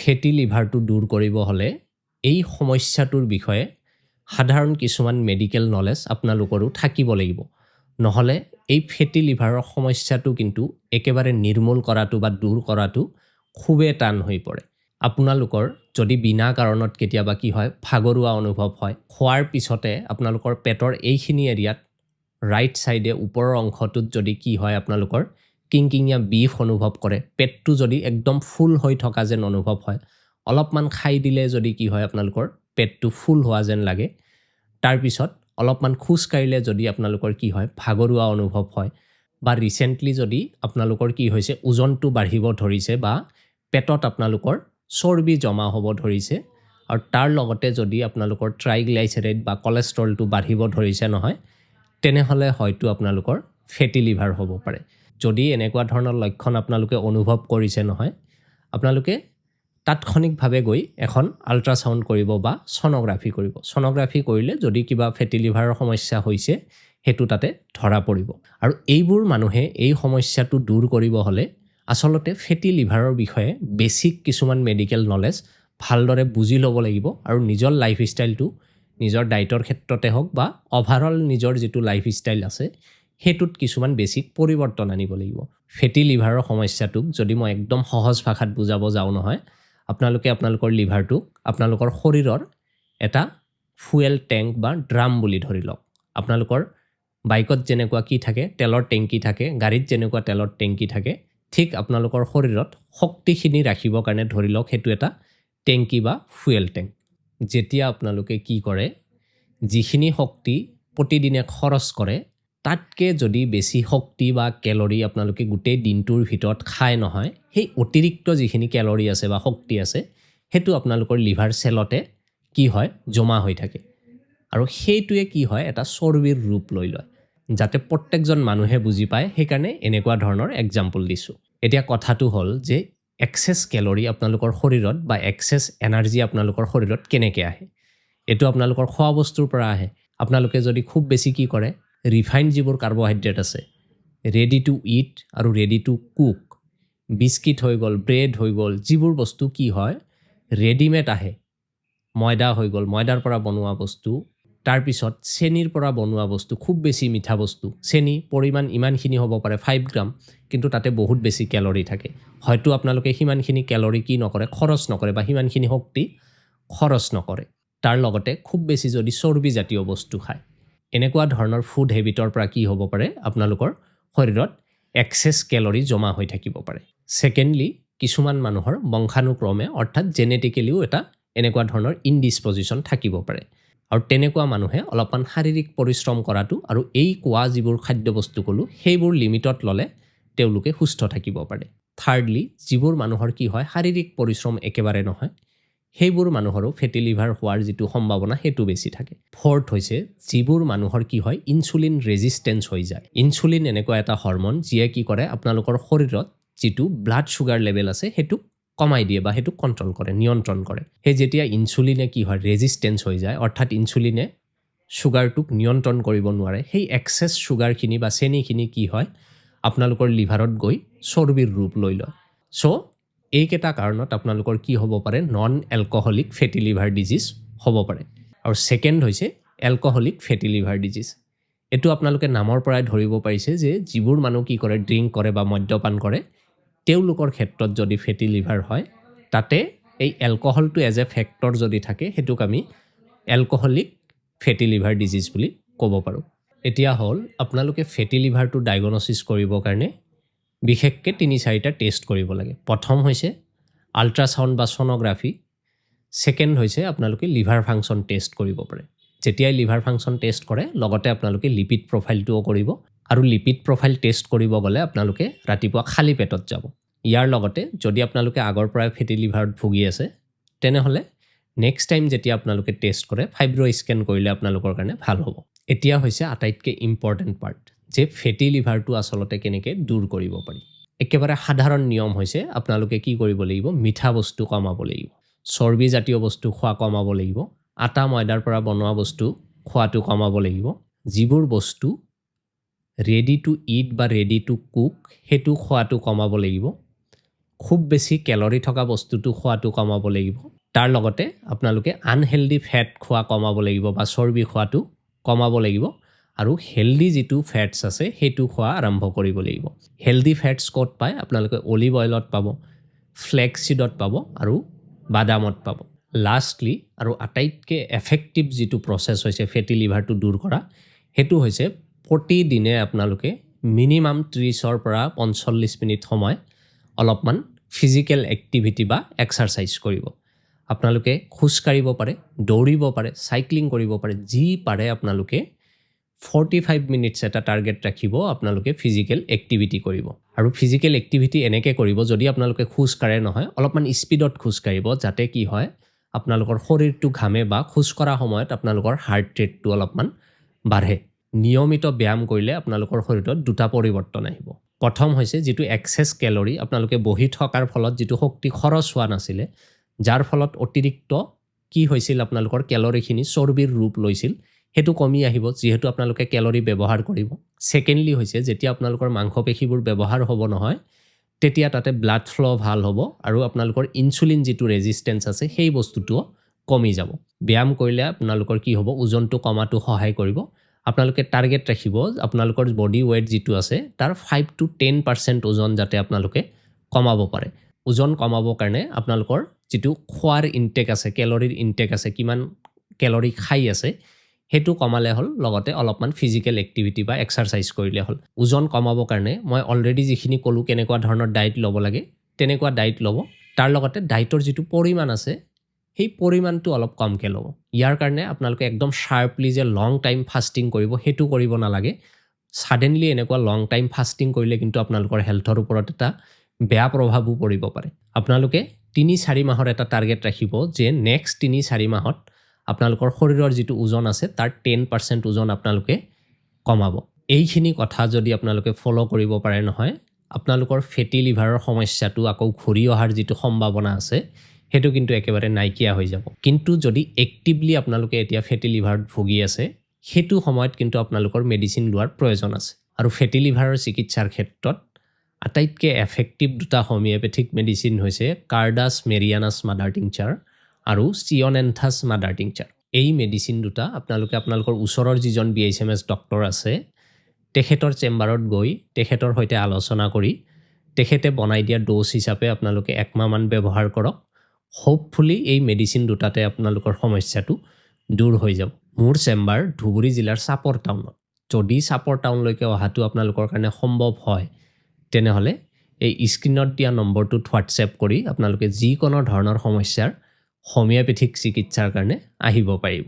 ফেটি লিভাৰটো দূৰ কৰিব হ'লে এই সমস্যাটোৰ বিষয়ে সাধাৰণ কিছুমান মেডিকেল নলেজ আপোনালোকৰো থাকিব লাগিব। নহ'লে এই ফেটি লিভাৰৰ সমস্যাটো কিন্তু একেবাৰে নিৰ্মূল কৰাটো বা দূৰ কৰাটো খুবেই টান হৈ পৰে। আপোনালোকৰ যদি বিনা কাৰণত কেতিয়াবা কি হয় ভাগৰুৱা অনুভৱ হয়, খোৱাৰ পিছতে আপোনালোকৰ পেটৰ এইখিনি এৰিয়াত ৰাইট চাইডে ওপৰৰ অংশটোত যদি কি হয় আপোনালোকৰ কিংকিঙীয়া বিষ অনুভৱ কৰে, পেটটো যদি একদম ফুল হৈ থকা যেন অনুভৱ হয়, অলপমান খাই দিলে যদি কি হয় আপোনালোকৰ পেটটো ফুল হোৱা যেন লাগে, তাৰপিছত অলপমান খোজ কাঢ়িলে যদি আপোনালোকৰ কি হয় ভাগৰুৱা অনুভৱ হয়, বা ৰিচেণ্টলি যদি আপোনালোকৰ কি হৈছে ওজনটো বাঢ়িব ধৰিছে বা পেটত আপোনালোকৰ চৰ্বি জমা হ'ব ধৰিছে, আৰু তাৰ লগতে যদি আপোনালোকৰ ট্ৰাইগ্লাইচেৰাইড বা কলেষ্ট্ৰলটো বাঢ়িব ধৰিছে নহয়, তেনেহ'লে হয়তো আপোনালোকৰ ফেটি লিভাৰ হ'ব পাৰে। যদি এনেকুৱা ধৰণৰ লক্ষণ আপোনালোকে অনুভৱ কৰিছে নহয়, আপোনালোকে তাৎক্ষণিকভাৱে গৈ এখন আল্ট্ৰাছাউণ্ড কৰিব বা ছ'ন'গ্ৰাফি কৰিব। ছ'ন'গ্ৰাফি কৰিলে যদি কিবা ফেটি লিভাৰৰ সমস্যা হৈছে সেইটো তাতে ধৰা পৰিব। আৰু এইবোৰ মানুহে এই সমস্যাটো দূৰ কৰিব হ'লে আচলতে ফেটি লিভাৰৰ বিষয়ে বেছিক কিছুমান মেডিকেল নলেজ ভালদৰে বুজি ল'ব লাগিব, আৰু নিজৰ লাইফষ্টাইলটো নিজৰ ডায়েটৰ ক্ষেত্ৰতে হওক বা অভাৰঅল নিজৰ যিটো লাইফষ্টাইল আছে সেইটোত কিছুমান বেছিক পৰিৱৰ্তন আনিব লাগিব। ফেটি লিভাৰৰ সমস্যাটোক যদি মই একদম সহজ ভাষাত বুজাব যাওঁ নহয়, আপোনালোকে আপোনালোকৰ লিভাৰটোক আপোনালোকৰ শৰীৰৰ এটা ফুয়েল টেংক বা ড্ৰাম বুলি ধৰি লওক। আপোনালোকৰ বাইকত যেনেকুৱা কি থাকে তেলৰ টেংকি থাকে, গাড়ীত যেনেকুৱা তেলৰ টেংকি থাকে, ঠিক আপোনালোকৰ শৰীৰত শক্তিখিনি ৰাখিবৰ কাৰণে ধৰি লওক সেইটো এটা টেংকি বা ফুয়েল টেংক। যেতিয়া আপোনালোকে কি কৰে, যিখিনি শক্তি প্ৰতিদিনে খৰচ কৰে তাতকৈ যদি বেছি শক্তি বা কেলৰি আপোনালোকে গোটেই দিনটোৰ ভিতৰত খায় নহয়, সেই অতিৰিক্ত যিখিনি কেলৰি আছে বা শক্তি আছে সেইটো আপোনালোকৰ লিভাৰ চেলতে কি হয় জমা হৈ থাকে, আৰু সেইটোৱে কি হয় এটা চৰ্বিৰ ৰূপ লৈ লয়। যাতে প্ৰত্যেকজন মানুহে বুজি পায় সেইকাৰণে এনেকুৱা ধৰণৰ এক্সাম্পল দিছোঁ। এতিয়া কথাটো হ'ল যে এক্সেছ কেলৰি আপোনালোকৰ শৰীৰত বা এক্সেছ এনাৰ্জি আপোনালোকৰ শৰীৰত কেনেকৈ আহে, এইটো আপোনালোকৰ খোৱা বস্তুৰ পৰা আহে। আপোনালোকে যদি খুব বেছি কি কৰে, ৰিফাইণ্ড যিবোৰ কাৰ্বহাইড্ৰেট আছে, ৰেডি টু ইট আৰু ৰেডি টু কুক, বিস্কিট হৈ গ'ল, ব্ৰেড হৈ গ'ল, যিবোৰ বস্তু কি হয় ৰেডিমেড আহে, ময়দা হৈ গ'ল, ময়দাৰ পৰা বনোৱা বস্তু, তাৰপিছত চেনিৰ পৰা বনোৱা বস্তু, খুব বেছি মিঠা বস্তু, চেনি পৰিমাণ ইমানখিনি হ'ব পাৰে 5 গ্ৰাম, কিন্তু তাতে বহুত বেছি কেলৰি থাকে। হয়তো আপোনালোকে সিমানখিনি কেলৰি কি নকৰে, খৰচ নকৰে বা সিমানখিনি শক্তি খৰচ নকৰে। তাৰ লগতে খুব বেছি যদি চৰ্বিজাতীয় বস্তু খায়, এনেকুৱা ধৰণৰ ফুড হেবিটৰ পৰা কি হ'ব পাৰে আপোনালোকৰ শৰীৰত এক্সেছ কেলৰি জমা হৈ থাকিব পাৰে। ছেকেণ্ডলি, কিছুমান মানুহৰ বংশানুক্ৰমে অৰ্থাৎ জেনেটিকেলিও এটা এনেকুৱা ধৰণৰ ইনডিছপজিশ্যন থাকিব পাৰে, আৰু তেনেকুৱা মানুহে অলপমান শাৰীৰিক পৰিশ্ৰম কৰাটো আৰু এই কোৱা যিবোৰ খাদ্যবস্তু ক'লোঁ সেইবোৰ লিমিটত ল'লে তেওঁলোকে সুস্থ থাকিব পাৰে। থাৰ্ডলি, যিবোৰ মানুহৰ কি হয় শাৰীৰিক পৰিশ্ৰম একেবাৰে নহয়, সেইবোৰ মানুহৰো ফেটি লিভাৰ হোৱাৰ যিটো সম্ভাৱনা সেইটো বেছি থাকে। ফৰ্থ হৈছে যিবোৰ মানুহৰ কি হয় ইনচুলিন ৰেজিষ্টেঞ্চ হৈ যায়। ইনচুলিন এনেকুৱা এটা হৰমন যিয়ে কি কৰে আপোনালোকৰ শৰীৰত যিটো ব্লাড চুগাৰ লেভেল আছে সেইটো কমাই দিয়ে বা সেইটো কণ্ট্ৰল কৰে, নিয়ন্ত্ৰণ কৰে। সেই যেতিয়া ইনচুলিনে কি হয় ৰেজিষ্টেঞ্চ হৈ যায়, অৰ্থাৎ ইনচুলিনে চুগাৰটোক নিয়ন্ত্ৰণ কৰিব নোৱাৰে, সেই এক্সেছ চুগাৰখিনি বা চেনিখিনি কি হয় আপোনালোকৰ লিভাৰত গৈ চৰ্বিৰ ৰূপ লৈ লয়। চ' এইকেইটা কাৰণত আপোনালোকৰ কি হ'ব পাৰে নন এলকহলিক ফেটি লিভাৰ ডিজিজ হ'ব পাৰে। আৰু ছেকেণ্ড হৈছে এলকহলিক ফেটি লিভাৰ ডিজিজ। এইটো আপোনালোকে নামৰ পৰাই ধৰিব পাৰিছে যে যিবোৰ মানুহ কি কৰে ড্ৰিংক কৰে বা মদ্যপান কৰে তেওঁলোকৰ ক্ষেত্ৰত যদি ফেটি লিভাৰ হয়, তাতে এই এলকহলটো এজ এ ফেক্টৰ যদি থাকে সেইটোক আমি এলকহলিক ফেটি লিভাৰ ডিজিজ বুলি ক'ব পাৰোঁ। এতিয়া হ'ল আপোনালোকে ফেটি লিভাৰটো ডায়েগনচিছ কৰিবৰ কাৰণে বিশেষকৈ 3-4টা টেষ্ট কৰিব লাগে। প্ৰথম হৈছে আল্ট্ৰাছাউণ্ড বা ছ'ন'গ্ৰাফি। ছেকেণ্ড হৈছে আপোনালোকে লিভাৰ ফাংচন টেষ্ট কৰিব পাৰে। যেতিয়াই লিভাৰ ফাংচন টেষ্ট কৰে লগতে আপোনালোকে লিপিড প্ৰফাইলটোও কৰিব, আৰু লিপিড প্ৰফাইল টেষ্ট কৰিব গ'লে আপোনালোকে ৰাতিপুৱা খালী পেটত যাব। ইয়াৰ লগতে যদি আপোনালোকে আগৰ পৰাই ফেটি লিভাৰত ভুগি আছে তেনেহ'লে নেক্সট টাইম যেতিয়া আপোনালোকে টেষ্ট কৰে ফাইব্ৰ স্কেন কৰিলে আপোনালোকৰ কাৰণে ভাল হ'ব। এতিয়া হৈছে আটাইতকৈ ইম্পৰ্টেণ্ট পাৰ্ট যে ফেটি লিভাৰটো আচলতে কেনেকৈ দূৰ কৰিব পাৰি। একেবাৰে সাধাৰণ নিয়ম হৈছে আপোনালোকে কি কৰিব লাগিব, মিঠা বস্তু কমাব লাগিব, চৰ্বিজাতীয় বস্তু খোৱা কমাব লাগিব, আটা ময়দাৰ পৰা বনোৱা বস্তু খোৱাটো কমাব লাগিব, যিবোৰ বস্তু ৰেডি টু ইট বা ৰেডি টু কুক সেইটো খোৱাটো কমাব লাগিব, খুব বেছি কেলৰি থকা বস্তুটো খোৱাটো কমাব লাগিব তাৰ লগতে আপোনালোকে আনহেলদি ফেট খোৱা কমাব লাগিব বা চৰ্বি খোৱাটো কমাব লাগিব আৰু হেলদি যিটো ফেটছ আছে সেইটো খোৱা আৰম্ভ কৰিব লাগিব হেলদি ফেটছ ক'ত পায় আপোনালোকে অলিভ অইলত পাব ফ্লেক্স সিডত পাব আৰু বাদামত পাব লাষ্টলি আৰু আটাইতকৈ এফেক্টিভ যিটো প্ৰচেছ হৈছে ফেটি লিভাৰটো দূৰ কৰা সেইটো হৈছে প্ৰতিদিনে আপোনালোকে মিনিমাম 30ৰ পৰা 45 মিনিট সময় অলপমান ফিজিকেল এক্টিভিটি বা এক্সাৰসাইজ কৰিব আপোনালোকে খোজ কাঢ়িব পাৰে দৌৰিব পাৰে সাইক্লিং কৰিব পাৰে যি পাৰে আপোনালোকে 45 মিনিটছ এটা টাৰ্গেট ৰাখিব আপোনালোকে ফিজিকেল এক্টিভিটি কৰিব আৰু ফিজিকেল এক্টিভিটি এনেকৈ কৰিব যদি আপোনালোকে খোজ কাঢ়ে নহয় অলপমান স্পীডত খোজ কাঢ়িব যাতে কি হয় আপোনালোকৰ শৰীৰটো ঘামে বা খোজ কঢ়া সময়ত আপোনালোকৰ হাৰ্ট ৰেটটো অলপমান বাঢ়ে নিয়মিত ব্যায়াম কৰিলে আপোনালোকৰ শৰীৰত দুটা পৰিৱৰ্তন আহিব প্ৰথম হৈছে যিটো এক্সেছ কেলৰি আপোনালোকে বহি থকাৰ ফলত যিটো শক্তি খৰচ হোৱা নাছিলে যাৰ ফলত অতিৰিক্ত কি হৈছিল আপোনালোকৰ কেলৰিখিনি চৰ্বিৰ ৰূপ লৈছিল হেতু কমি আহিব যেহেতু আপোনালোকে কেলৰি ব্যৱহাৰ কৰিব সেকেন্ডলি হৈছে যেতিয়া আপোনালোকৰ মাংসপেশীবোৰ ব্যৱহাৰ হ'ব নহয় তেতিয়া তাতে ব্লাড ফ্লো ভাল হ'ব আৰু আপোনালোকৰ ইনসুলিন যিটো ৰেজিস্ট্যান্স আছে সেই বস্তুটো কমি যাব ব্যায়াম কৰিলে আপোনালোকৰ কি হ'ব ওজনটো কমাটো সহায় কৰিব আপোনালোকে টাৰ্গেট ৰাখিব আপোনালোকৰ বডি ওয়েট যিটো আছে তাৰ 5 to 10% ওজন যাতে আপোনালোকে কমাব পাৰে ওজন কমাবৰ কাৰণে আপোনালোকৰ যিটো খোৱাৰ ইনটেক আছে কেলৰিৰ ইনটেক আছে কিমান কেলৰি খাই আছে হেতু কমালে হল লগতে অলপমান ফিজিকেল এক্টিভিটি বা এক্সাৰসাইজ কৰিলে হল ওজন কমাবৰ কাৰণে মই অলৰেডি যিখিনি কলো কেনেকুৱা ধৰণৰ ডায়েট ল'ব লাগে তেনেকুৱা ডায়েট ল'ব তাৰ লগতে ডায়েটৰ যিটো পৰিমাণ আছে সেই পৰিমাণটো অলপ কমকৈ ল'ব ইয়াৰ কাৰণে আপোনালোকে একদম শাৰ্পলি যে লং টাইম ফাস্টিং কৰিব হেতু কৰিব নালাগে সাডেনলি এনেকুৱা লং টাইম ফাস্টিং কৰিলে কিন্তু আপোনালোকৰ হেলথৰ ওপৰত এটা বেয়া প্ৰভাৱো পৰিব পাৰে আপোনালোকে 3-4 মাহৰ এটা টাৰ্গেট ৰাখিব যে নেক্সট 3-4 মাহত আপোনালোকৰ শৰীৰৰ যিটো ওজন আছে তাৰ 10% ওজন আপোনালোকে কমাব এইখিনি কথা যদি আপোনালোকে ফলো কৰিব পাৰে নহয় আপোনালোকৰ ফেটি লিভাৰৰ সমস্যাটো আকৌ ঘূৰি অহাৰ যিটো সম্ভাৱনা আছে হেতু কিন্তু একেবাৰে নাইকিয়া হৈ যাব কিন্তু যদি এক্টিভলি আপোনালোকে এতিয়া ফেটি লিভাৰত ভুগি আছে হেতু সময়ত কিন্তু আপোনালোকৰ মেডিসিন লোৱাৰ প্ৰয়োজন আছে আৰু ফেটি লিভাৰৰ চিকিৎসাৰ ক্ষেত্ৰত আটাইতকৈ এফেক্টিভ দুটা হোমিওপ্যাথিক মেডিসিন হৈছে কাৰ্ডাছ মেৰিয়ানাছ মাদাৰ টিংচাৰ আৰু চিঅনেন্থাছ মাদাৰ টিংচাৰ এই মেডিসিন দুটা আপোনালোকে আপোনালোকৰ ওচৰৰ যিজন বিএইচএমএছ ডক্টৰ আছে তেখেতৰ চেম্বাৰত গৈ তেখেতৰ সৈতে আলোচনা কৰি তেখেতে বনাই দিয়া ড'জ হিচাপে আপোনালোকে 1 মাহ মান ব্যৱহাৰ কৰক হোপফুলি এই মেডিসিন দুটাতে আপোনালোকৰ সমস্যাটো দূৰ হৈ যাব মোৰ চেম্বাৰ ধুবুৰী জিলাৰ চাপৰ টাউনত যদি চাপৰ টাউনলৈকে অহাটো আপোনালোকৰ কাৰণে সম্ভৱ হয় তেনেহলে এই স্ক্ৰিনত দিয়া নম্বৰটোত হোৱাটছএপ কৰি আপোনালোকে যিকোনো ধৰণৰ সমস্যাৰ হোমিওপ্যাথিক চিকিৎসাৰ কাৰণে আহিব পাৰিব